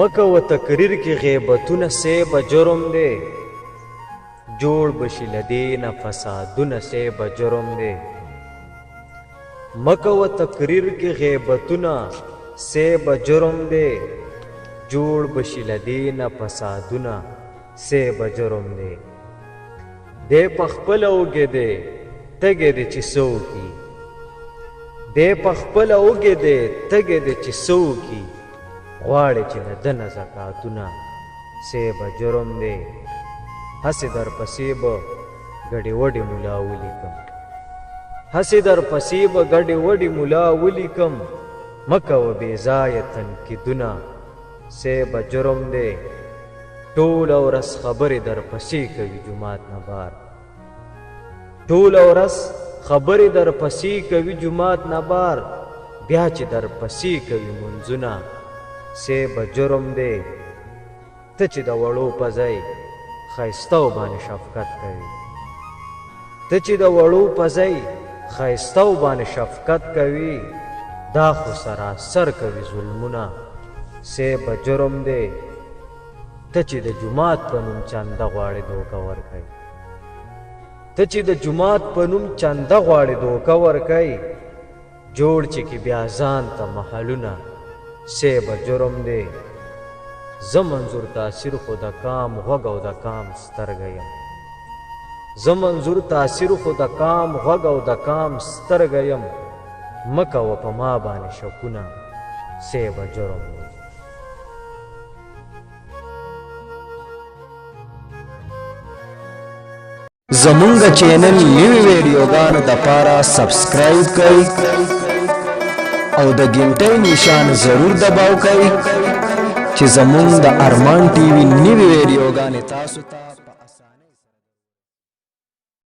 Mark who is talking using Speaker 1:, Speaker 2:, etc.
Speaker 1: مکه و تقریر کې غیبتونه سیب جرم دی جوړ بشي له دې نه فسادونه سیب جرم دی مکه و تقریر کې غیبتونه سیب جرم دی جوړ بشي له دې نه فسادونه سیب جرم دی دی پخپله اوږې دی تږی دی چې څه وکړي دی پخپله اوږې دی تږی دی چې څه وکړي غواړي چې د ده نه زکاتونه سیبه جرم دی هسې درپسې به ګډې وډې ملا ولیکم هسې درپسې به ګډې وډې ملا ولیکم مه کوه بې ځایه تنقیدونه سیبه جرم دی ټوله ورځ خبرې درپسې کوي جومات نه بار ټوله ورځ خبرې درپسې کوي جومات نه بار بیا چې درپسې کوي منځونه سیبه جرم دی ته چې د وړو په ځای ښایستهو باندې شفقت کوي ته چې د وړو په ځای ښایستهو باندې شفقت کوي دا خو سراسر کوي ظلمونه سیبه جرم دی ته چې د جومات په نوم چنده غواړې دوکه ورکوي ته چې د جومات په نوم چنده غواړې دوکه ورکوي جوړ چې کې بیا ځان ته محلونه سیبه جرم دی زه منظور تاثیر خو د کام غوږ او د کام سترګه یم زه منظور تاثیر خو د کام غوږ او د کام سترګه یم مه کوه په ما باندې شکونه سیبه جرم دی
Speaker 2: زمونږ چینل نوی ویډیوګانو دپاره سبسکرایب کړئ او د ګنټۍ نشان ضرور دباو کړئ چې زمونږ د ارمان ټي وي نوی ویډیوګانې تاسو ته